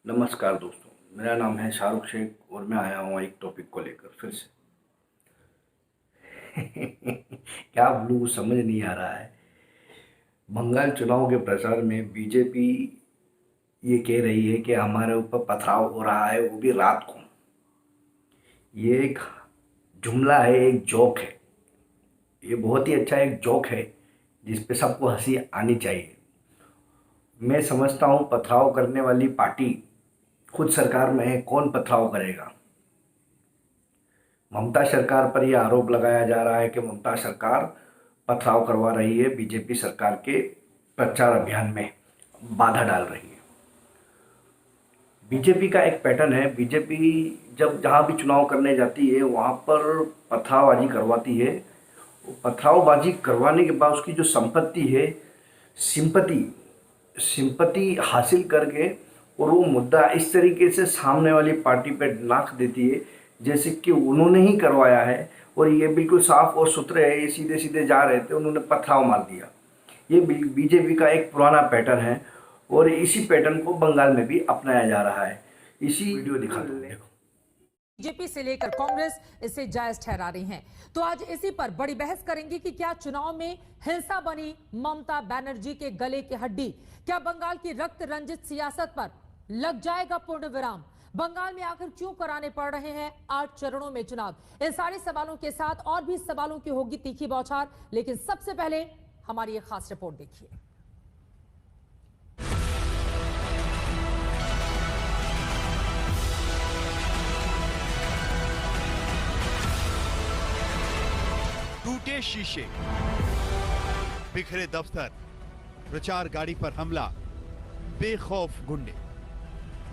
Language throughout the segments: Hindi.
नमस्कार दोस्तों, मेरा नाम है शाहरुख शेख और मैं आया हूँ एक टॉपिक को लेकर फिर से। क्या बोलूँ समझ नहीं आ रहा है। बंगाल चुनाव के प्रचार में बीजेपी ये कह रही है कि हमारे ऊपर पथराव हो रहा है, वो भी रात को। ये एक जुमला है, एक जोक है। ये बहुत ही अच्छा एक जोक है जिस पे सबको हंसी आनी चाहिए। मैं समझता हूँ पथराव करने वाली पार्टी खुद सरकार में है, कौन पथराव करेगा। ममता सरकार पर यह आरोप लगाया जा रहा है कि ममता सरकार पथराव करवा रही है, बीजेपी सरकार के प्रचार अभियान में बाधा डाल रही है। बीजेपी का एक पैटर्न है, बीजेपी जब जहाँ भी चुनाव करने जाती है वहाँ पर पथरावबाजी करवाती है। पथरावबाजी करवाने के बाद उसकी जो संपत्ति है, सिंपति हासिल करके और वो मुद्दा इस तरीके से सामने वाली पार्टी पे नाक देती है जैसे कि उन्होंने ही करवाया है और ये बिल्कुल साफ और सुथरे है, ये सीधे सीधे जा रहे थे, उन्होंने पथराव मार दिया। ये बीजेपी का एक पुराना पैटर्न है और इसी पैटर्न को बंगाल में भी अपनाया जा रहा है। इसी वीडियो दिखाते हैं, देखो। बीजेपी से लेकर कांग्रेस इसे जायज ठहरा रही हैं। तो आज इसी पर बड़ी बहस करेंगे कि क्या चुनाव में हिंसा बनी ममता बनर्जी के गले की हड्डी? क्या बंगाल की रक्त रंजित सियासत पर लग जाएगा पूर्ण विराम? बंगाल में आखिर क्यों कराने पड़ रहे हैं 8 चरणों में चुनाव? इन सारे सवालों के साथ और भी सवालों की होगी तीखी बौछार, लेकिन सबसे पहले हमारी एक खास रिपोर्ट देखिए। टूटे शीशे, बिखरे दफ्तर, प्रचार गाड़ी पर हमला, बेखौफ गुंडे।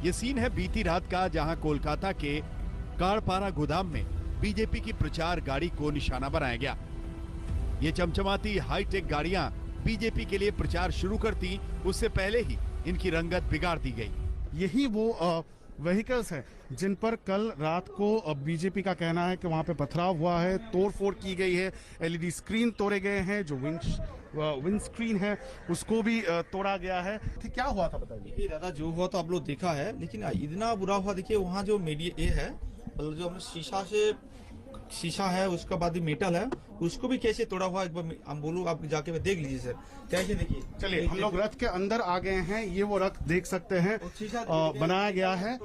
ये सीन है बीती रात का, जहां कोलकाता के काड़पारा गोदाम में बीजेपी की प्रचार गाड़ी को निशाना बनाया गया। ये चमचमाती हाईटेक गाड़ियां बीजेपी के लिए प्रचार शुरू करती उससे पहले ही इनकी रंगत बिगाड़ दी गई। यही वो व्हीकल्स हैं जिन पर कल रात को बीजेपी का कहना है कि वहां पे पथराव हुआ है, तोड़फोड़ की गई है, एलईडी स्क्रीन तोड़े गए हैं, जो विंड स्क्रीन है उसको भी तोड़ा गया है। ठीक, क्या हुआ था बताइए। दादा जो हुआ तो आप लोग देखा है, लेकिन इतना बुरा हुआ। देखिए वहाँ जो मीडिया ये है, मतलब जो हमने शीशा है, उसका बाद मेटल है, उसको भी कैसे तोड़ा हुआ एक बार हम बोलूँ, आप जाके देख लीजिए सर, कैसे देखिए। चलिए हम लोग रथ के अंदर आ गए हैं। ये वो रथ देख सकते हैं बनाया गया है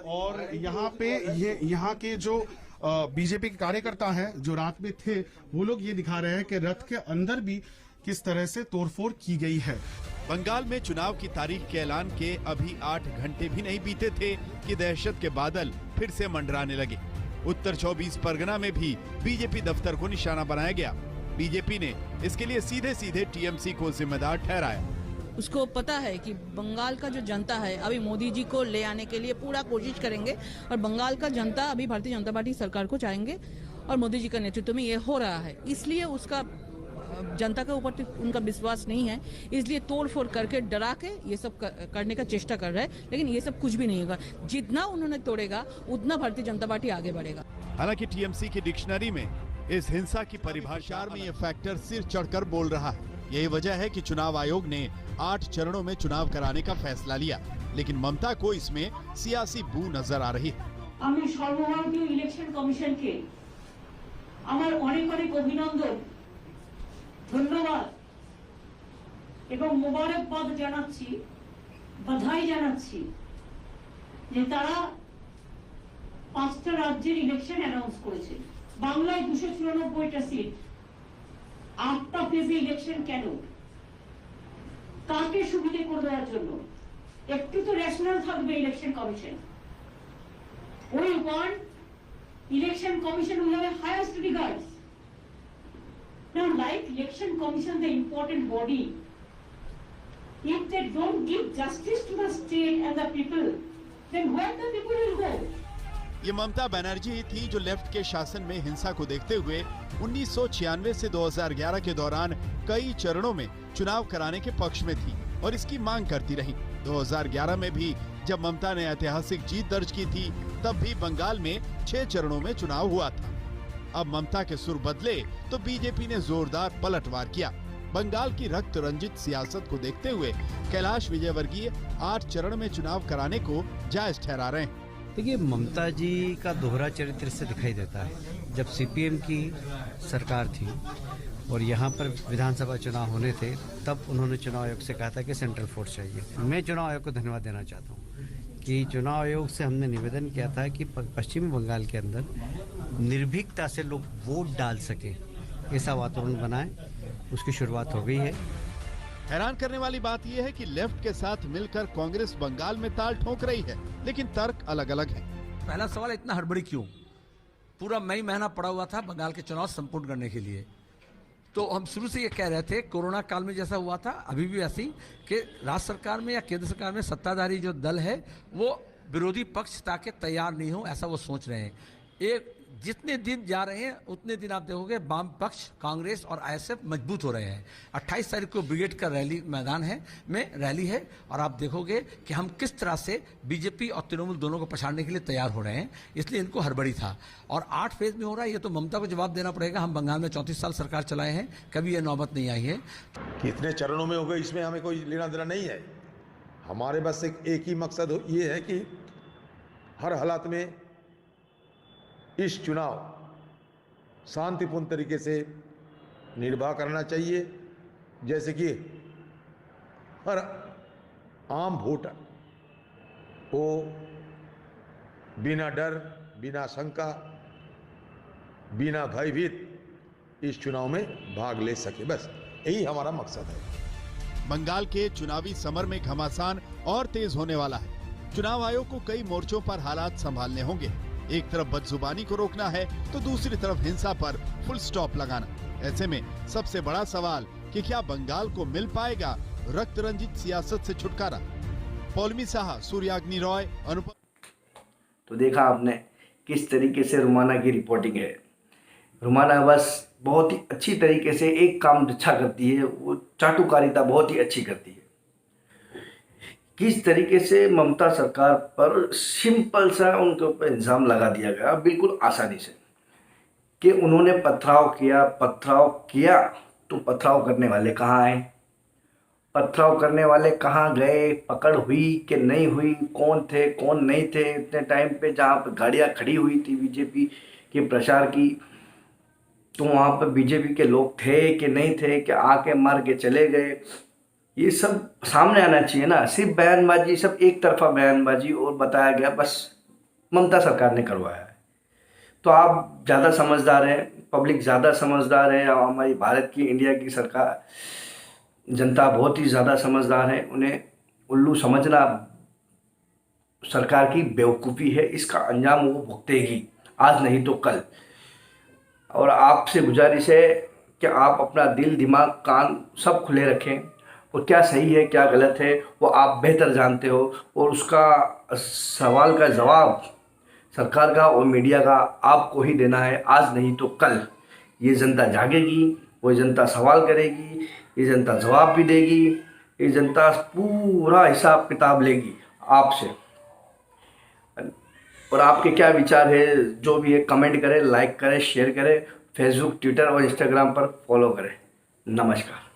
और यहाँ पे यहाँ के जो बीजेपी के कार्यकर्ता हैं जो रात में थे, वो लोग ये दिखा रहे हैं कि रथ के अंदर भी किस तरह से तोड़फोड़ की गई है। बंगाल में चुनाव की तारीख के ऐलान के अभी 8 घंटे भी नहीं बीते थे कि दहशत के बादल फिर से मंडराने लगे। उत्तर 24 परगना में भी बीजेपी दफ्तर को निशाना बनाया गया। बीजेपी ने इसके लिए सीधे सीधे टीएमसी को जिम्मेदार ठहराया। उसको पता है कि बंगाल का जो जनता है अभी मोदी जी को ले आने के लिए पूरा कोशिश करेंगे और बंगाल का जनता अभी भारतीय जनता पार्टी सरकार को चाहेंगे और मोदी जी का नेतृत्व में ये हो रहा है। इसलिए उसका जनता के ऊपर उनका विश्वास नहीं है, इसलिए तोड़फोड़ करके डरा के ये सब करने का चेष्टा कर रहा है, लेकिन ये सब कुछ भी नहीं होगा। जितना उन्होंने तोड़ेगा उतना भारतीय जनता पार्टी आगे बढ़ेगा। हालांकि टीएमसी की डिक्शनरी में इस हिंसा की परिभाषा में ये फैक्टर सिर चढ़कर बोल रहा है। यही वजह है कि चुनाव आयोग ने 8 चरणों में चुनाव कराने का फैसला लिया, लेकिन ममता को इसमें सियासी बू नजर आ रही है। আমি সর্বভারতীয় ইলেকশন কমিশনকে আমার অনেক অনেক অভিনন্দন, ধন্যবাদ এবং মোবারকবাদ জানাচ্ছি, বাধাই জানাচ্ছি যে তারা 5টা রাজ্যের ইলেকশন অ্যানাউন্স করেছে। বাংলায় 294টা সিট, 8টা ফেজে ইলেকশন কেন? কাকে সুবিধা করে দেওয়ার জন্য? একটু তো রেশনাল থাকবে election commission. We want election commission will have a highest regards. Now, like election commission, the important body, if they don't give justice to the state and the people, then where the people will go? ये ममता बनर्जी ही थी जो लेफ्ट के शासन में हिंसा को देखते हुए 1996 से 2011 के दौरान कई चरणों में चुनाव कराने के पक्ष में थी और इसकी मांग करती रही। 2011 में भी जब ममता ने ऐतिहासिक जीत दर्ज की थी, तब भी बंगाल में 6 चरणों में चुनाव हुआ था। अब ममता के सुर बदले तो बीजेपी ने जोरदार पलटवार किया। बंगाल की रक्त रंजित सियासत को देखते हुए कैलाश विजयवर्गीय 8 चरण में चुनाव कराने को जायज ठहरा रहे हैं। देखिए, ममता जी का दोहरा चरित्र से दिखाई देता है। जब सीपीएम की सरकार थी और यहाँ पर विधानसभा चुनाव होने थे, तब उन्होंने चुनाव आयोग से कहा था कि सेंट्रल फोर्स चाहिए। मैं चुनाव आयोग को धन्यवाद देना चाहता हूँ कि चुनाव आयोग से हमने निवेदन किया था कि पश्चिमी बंगाल के अंदर निर्भीकता से लोग वोट डाल सके, ऐसा वातावरण बनाए। उसकी शुरुआत हो गई है। हैरान करने वाली बात यह है कि लेफ्ट के साथ मिलकर कांग्रेस बंगाल में ताल ठोक रही है, लेकिन तर्क अलग अलग है। पहला सवाल, इतना हड़बड़ी क्यों? पूरा मई महीना पड़ा हुआ था बंगाल के चुनाव संपूर्ण करने के लिए। तो हम शुरू से ये कह रहे थे, कोरोना काल में जैसा हुआ था अभी भी ऐसी, कि राज्य सरकार में या केंद्र सरकार में सत्ताधारी जो दल है वो विरोधी पक्ष ताकि तैयार नहीं हो, ऐसा वो सोच रहे हैं। एक जितने दिन जा रहे हैं उतने दिन आप देखोगे वाम पक्ष, कांग्रेस और आईएसएफ मजबूत हो रहे हैं। 28 तारीख को ब्रिगेड का रैली मैदान में रैली है और आप देखोगे कि हम किस तरह से बीजेपी और तृणमूल दोनों को पछाड़ने के लिए तैयार हो रहे हैं। इसलिए इनको हड़बड़ी था और 8 फेज में हो रहा है। ये तो ममता को जवाब देना पड़ेगा। हम बंगाल में 34 साल सरकार चलाए हैं, कभी ये नौबत नहीं आई है। कितने चरणों में हो गए इसमें हमें कोई लेना देना नहीं है। हमारे बस एक ही मकसद ये है कि हर हालात में इस चुनाव शांतिपूर्ण तरीके से निर्वाह करना चाहिए, जैसे कि हर आम वोटर को बिना डर, बिना शंका, बिना भयभीत इस चुनाव में भाग ले सके। बस यही हमारा मकसद है। बंगाल के चुनावी समर में घमासान और तेज होने वाला है। चुनाव आयोग को कई मोर्चों पर हालात संभालने होंगे। एक तरफ बदजुबानी को रोकना है तो दूसरी तरफ हिंसा पर फुल स्टॉप लगाना। ऐसे में सबसे बड़ा सवाल कि क्या बंगाल को मिल पाएगा रक्त रंजित सियासत से छुटकारा। पौलमी साहा, सूर्याग्नि रॉय, अनुपम। तो देखा आपने किस तरीके से रुमाना की रिपोर्टिंग है। रुमाना बस बहुत ही अच्छी तरीके से एक काम अच्छा करती है, वो चाटुकारिता बहुत ही अच्छी करती है। किस तरीके से ममता सरकार पर सिंपल सा उनके ऊपर इल्ज़ाम लगा दिया गया बिल्कुल आसानी से कि उन्होंने पथराव किया तो पथराव करने वाले कहाँ आए, पथराव करने वाले कहाँ गए, पकड़ हुई कि नहीं हुई, कौन थे कौन नहीं थे। इतने टाइम पे जहाँ पर गाड़ियाँ खड़ी हुई थी बीजेपी के प्रचार की, तो वहाँ पर बीजेपी के लोग थे कि नहीं थे, कि आके मार के चले गए। ये सब सामने आना चाहिए ना। सिर्फ बयानबाजी, सब एक तरफा बयानबाजी और बताया गया, बस ममता सरकार ने करवाया है। तो आप ज़्यादा समझदार हैं, पब्लिक ज़्यादा समझदार है, और हमारी भारत की, इंडिया की सरकार, जनता बहुत ही ज़्यादा समझदार है। उन्हें उल्लू समझना सरकार की बेवकूफ़ी है। इसका अंजाम वो भुगतेगी, आज नहीं तो कल। और आपसे गुजारिश है कि आप अपना दिल, दिमाग, कान सब खुले रखें और क्या सही है क्या गलत है वो आप बेहतर जानते हो, और उसका सवाल का जवाब सरकार का और मीडिया का आपको ही देना है। आज नहीं तो कल ये जनता जागेगी, वो जनता सवाल करेगी, ये जनता जवाब भी देगी, ये जनता पूरा हिसाब किताब लेगी आपसे। और आपके क्या विचार है, जो भी है कमेंट करें, लाइक करें, शेयर करें, फेसबुक, ट्विटर और इंस्टाग्राम पर फॉलो करें। नमस्कार।